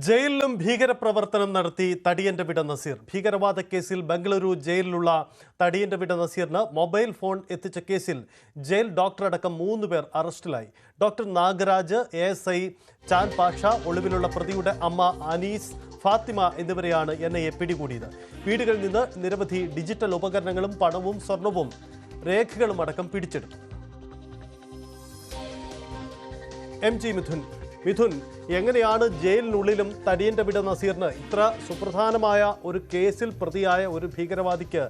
ജയിലിലും ഭീകരപ്രവർത്തനം നടത്തി തടിയന്റെ വിട നസീർ. ഭീകരവാദ കേസിൽ ബംഗളൂരു ജയിലിലുള്ള തടിയന്റെ വിട നസീറിന് മൊബൈൽ ഫോൺ എത്തിച്ച കേസിൽ ജയിൽ ഡോക്ടറടക്കം 3 പേർ അറസ്റ്റിലായി. ഡോക്ടർ നാഗരാജ്, ASI ചാൻ പാഷ, ഒളിവിലുള്ള പ്രതിയുടെ അമ്മ അനീസ് ഫാത്തിമ എന്നിവരെയാണ് NIA പിടികൂടിയത്. വീടുകളിൽ നിന്ന് നിരവധി ഡിജിറ്റൽ ഉപകരണങ്ങളും പണവും സ്വർണവും രേഖകളും അടക്കം പിടിച്ചെടുത്തു. MG മിഥുൻ, എങ്ങനെയാണ് ജയിലിനുള്ളിലും തടിയന്റെ വിട നസീറിന് ഇത്ര സുപ്രധാനമായ ഒരു കേസിൽ പ്രതിയായ ഒരു ഭീകരവാദിക്ക്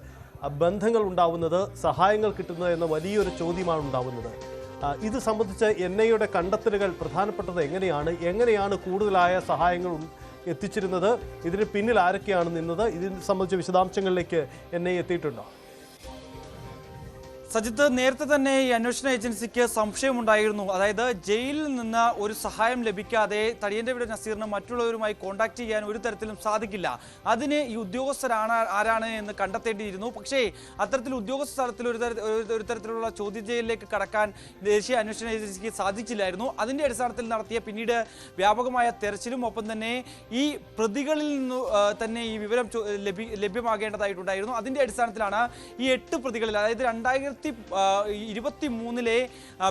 ബന്ധങ്ങൾ ഉണ്ടാവുന്നത്, സഹായങ്ങൾ കിട്ടുന്നത് എന്ന വലിയൊരു ചോദ്യമാണ് ഉണ്ടാവുന്നത്. ഇത് സംബന്ധിച്ച് NIAയുടെ കണ്ടെത്തലുകൾ പ്രധാനപ്പെട്ടത് എങ്ങനെയാണ് കൂടുതലായ സഹായങ്ങൾ എത്തിച്ചിരുന്നത്, ഇതിന് പിന്നിൽ ആരൊക്കെയാണ് നിന്നത്, ഇതിനെ സംബന്ധിച്ച വിശദാംശങ്ങളിലേക്ക് NIA എത്തിയിട്ടുണ്ടോ? സജിത്ത്, നേരത്തെ തന്നെ ഈ അന്വേഷണ ഏജൻസിക്ക് സംശയമുണ്ടായിരുന്നു. അതായത് ജയിലിൽ നിന്ന് ഒരു സഹായം ലഭിക്കാതെ തടിയന്റെ വിട നസീറിന് മറ്റുള്ളവരുമായി കോൺടാക്ട് ചെയ്യാൻ ഒരു തരത്തിലും സാധിക്കില്ല. അതിന് ഈ ഉദ്യോഗസ്ഥരാണ് ആരാണ് എന്ന് കണ്ടെത്തേണ്ടിയിരുന്നു. പക്ഷേ അത്തരത്തിൽ ഉദ്യോഗസ്ഥ തലത്തിൽ ഒരു തരത്തിലുള്ള ചോദ്യം ചെയ്യലിലേക്ക് കടക്കാൻ ദേശീയ അന്വേഷണ ഏജൻസിക്ക് സാധിച്ചില്ലായിരുന്നു. അതിന്റെ അടിസ്ഥാനത്തിൽ നടത്തിയ പിന്നീട് വ്യാപകമായ തെരച്ചിലും ഒപ്പം തന്നെ ഈ പ്രതികളിൽ നിന്ന് തന്നെ ഈ വിവരം ലഭ്യമാകേണ്ടതായിട്ടുണ്ടായിരുന്നു. അതിന്റെ അടിസ്ഥാനത്തിലാണ് ഈ 8 പ്രതികളിൽ, അതായത് 2023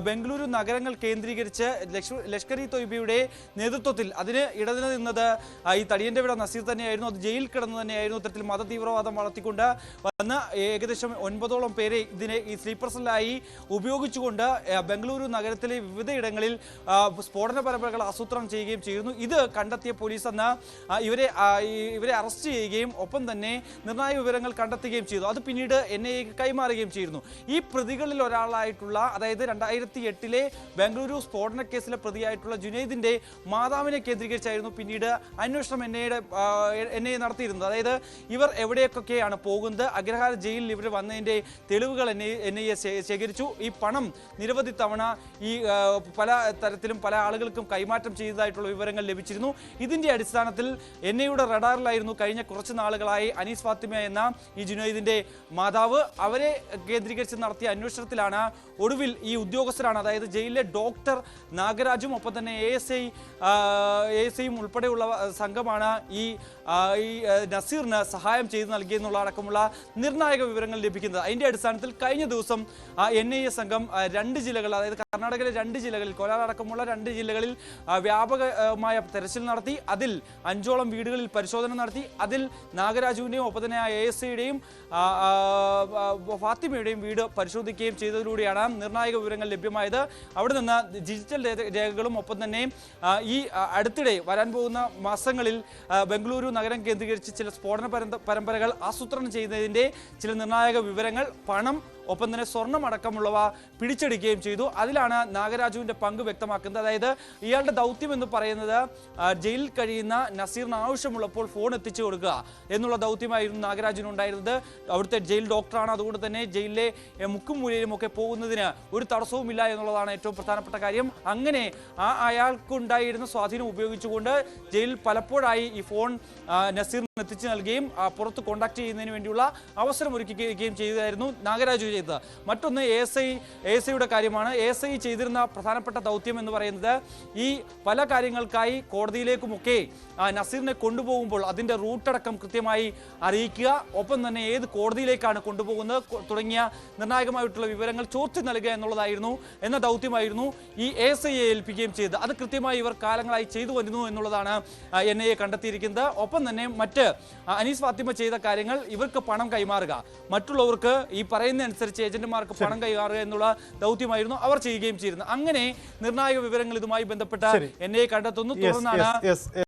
ബംഗളൂരു നഗരങ്ങൾ കേന്ദ്രീകരിച്ച് ലഷ്കർ ഇ തൊയ്ബയുടെ നേതൃത്വത്തിൽ അതിന് ഇടനിന്നത് ഈ തടിയന്റെ വിട നസീർ തന്നെയായിരുന്നു. അത് ജയിൽ കിടന്നു തന്നെയായിരുന്നു. ഇത്തരത്തിൽ മതതീവ്രവാദം വളർത്തിക്കൊണ്ട് വന്ന് ഏകദേശം 9ഓളം പേരെ ഇതിനെ ഈ സ്ലീപ്പർ സെല്ലായി ഉപയോഗിച്ചുകൊണ്ട് ബംഗളൂരു നഗരത്തിലെ വിവിധയിടങ്ങളിൽ സ്ഫോടന പരമ്പരകൾ ആസൂത്രണം ചെയ്യുകയും ചെയ്യുന്നു. ഇത് കണ്ടെത്തിയ പോലീസ് അന്ന് ഇവരെ അറസ്റ്റ് ചെയ്യുകയും ഒപ്പം തന്നെ നിർണായക വിവരങ്ങൾ കണ്ടെത്തുകയും ചെയ്തു. അത് പിന്നീട് NIAക്ക് കൈമാറുകയും ചെയ്യുന്നു. ഈ പ്രതികളിൽ ഒരാളായിട്ടുള്ള, അതായത് 2008 ബംഗളൂരു സ്ഫോടന കേസിലെ പ്രതിയായിട്ടുള്ള ജുനൈദിന്റെ മാതാവിനെ കേന്ദ്രീകരിച്ചായിരുന്നു പിന്നീട് അന്വേഷണം NIA നടത്തിയിരുന്നത്. അതായത് ഇവർ എവിടെയൊക്കെയാണ് പോകുന്നത്, അഗ്രഹാര ജയിലിൽ ഇവർ വന്നതിന്റെ തെളിവുകൾ NIA ശേഖരിച്ചു. ഈ പണം നിരവധി തവണ ഈ പല തരത്തിലും പല ആളുകൾക്കും കൈമാറ്റം ചെയ്തതായിട്ടുള്ള വിവരങ്ങൾ ലഭിച്ചിരുന്നു. ഇതിന്റെ അടിസ്ഥാനത്തിൽ NIAയുടെ റഡാറിലായിരുന്നു കഴിഞ്ഞ കുറച്ച് നാളുകളായി അനീസ് ഫാത്തിമ എന്ന ഈ ജുനൈദിന്റെ മാതാവ്. അവരെ കേന്ദ്രീകരിച്ച് നടത്തിയ അന്വേഷണത്തിലാണ് ഒടുവിൽ ഈ ഉദ്യോഗസ്ഥരാണ്, അതായത് ജയിലിലെ ഡോക്ടർ നാഗരാജും ഒപ്പം തന്നെ ASIയും ഉൾപ്പെടെയുള്ള സംഘമാണ് ഈ നസീറിന് സഹായം ചെയ്തു നൽകിയെന്നുള്ള അടക്കമുള്ള നിർണായക വിവരങ്ങൾ ലഭിക്കുന്നത്. അതിന്റെ അടിസ്ഥാനത്തിൽ കഴിഞ്ഞ ദിവസം NIA സംഘം 2 ജില്ലകൾ, അതായത് കർണാടകയിലെ 2 ജില്ലകളിൽ, കോലാർ അടക്കമുള്ള 2 ജില്ലകളിൽ വ്യാപകമായ തെരച്ചിൽ നടത്തി. അതിൽ 5ഓളം വീടുകളിൽ പരിശോധന നടത്തി. അതിൽ നാഗരാജുവിന്റെയും ഒപ്പം തന്നെ ASIയുടെയും ഫാത്തിമയുടെയും വീട് പരിശോധിക്കുകയും ചെയ്തതിലൂടെയാണ് നിർണായക വിവരങ്ങൾ ലഭ്യമായത്. അവിടെ നിന്ന് ഡിജിറ്റൽ രേഖകളും ഒപ്പം തന്നെ ഈ അടുത്തിടെ വരാൻ പോകുന്ന മാസങ്ങളിൽ ബംഗളൂരു നഗരം കേന്ദ്രീകരിച്ച് ചില സ്ഫോടന പരമ്പരകൾ ആസൂത്രണം ചെയ്യുന്നതിന്റെ ചില നിർണായക വിവരങ്ങൾ, പണം ഒപ്പം തന്നെ സ്വർണം അടക്കമുള്ളവ പിടിച്ചെടുക്കുകയും ചെയ്തു. അതിലാണ് നാഗരാജുവിന്റെ പങ്ക് വ്യക്തമാക്കുന്നത്. അതായത് ഇയാളുടെ ദൗത്യം എന്ന് പറയുന്നത് ജയിലിൽ കഴിയുന്ന നസീറിന് ആവശ്യമുള്ളപ്പോൾ ഫോൺ എത്തിച്ചു കൊടുക്കുക എന്നുള്ള ദൗത്യമായിരുന്നു നാഗരാജുവിനുണ്ടായിരുന്നത്. അവിടുത്തെ ജയിൽ ഡോക്ടറാണ്, അതുകൊണ്ട് തന്നെ ജയിലിലെ മുക്കും മൂലയിലും ഒക്കെ പോകുന്നതിന് ഒരു തടസ്സവുമില്ല എന്നുള്ളതാണ് ഏറ്റവും പ്രധാനപ്പെട്ട കാര്യം. അങ്ങനെ അയാൾക്കുണ്ടായിരുന്ന സ്വാധീനം ഉപയോഗിച്ചുകൊണ്ട് ജയിലിൽ പലപ്പോഴായി ഈ ഫോൺ നസീറിന് എത്തിച്ചു നൽകുകയും പുറത്ത് കോൺടാക്ട് ചെയ്യുന്നതിന് വേണ്ടിയുള്ള അവസരം ഒരുക്കുകയും ചെയ്തായിരുന്നു നാഗരാജു ചെയ്തത്. മറ്റൊന്ന് ASIയുടെ കാര്യമാണ്. ASI ചെയ്തിരുന്ന പ്രധാനപ്പെട്ട ദൗത്യം എന്ന് പറയുന്നത് ഈ പല കാര്യങ്ങൾക്കായി കോടതിയിലേക്കുമൊക്കെ നസീറിനെ കൊണ്ടുപോകുമ്പോൾ അതിന്റെ റൂട്ടടക്കം കൃത്യമായി അറിയിക്കുക, ഒപ്പം തന്നെ ഏത് കോടതിയിലേക്കാണ് കൊണ്ടുപോകുന്നത് തുടങ്ങിയ നിർണായകമായിട്ടുള്ള വിവരങ്ങൾ ചോർത്തി നൽകുക എന്ന ദൗത്യമായിരുന്നു ഈ ASIയെ ഏൽപ്പിക്കുകയും ചെയ്തത്. അത് കൃത്യമായി ഇവർ കാലങ്ങളായി ചെയ്തു വരുന്നു എന്നുള്ളതാണ് NIA കണ്ടെത്തിയിരിക്കുന്നത്. ഒപ്പം തന്നെ മറ്റ് അനീസ് ഫാത്തിമ ചെയ്ത കാര്യങ്ങൾ, ഇവർക്ക് പണം കൈമാറുക, മറ്റുള്ളവർക്ക് ഈ പറയുന്ന അനുസരിച്ച് ഏജന്റുമാർക്ക് പണം കൈമാറുക എന്നുള്ള ദൗത്യമായിരുന്നു അവർ ചെയ്യുകയും ചെയ്യുന്നത്. അങ്ങനെ നിർണായക വിവരങ്ങൾ ഇതുമായി ബന്ധപ്പെട്ട NIA കണ്ടെത്തുന്നു. തുടർന്നാണ്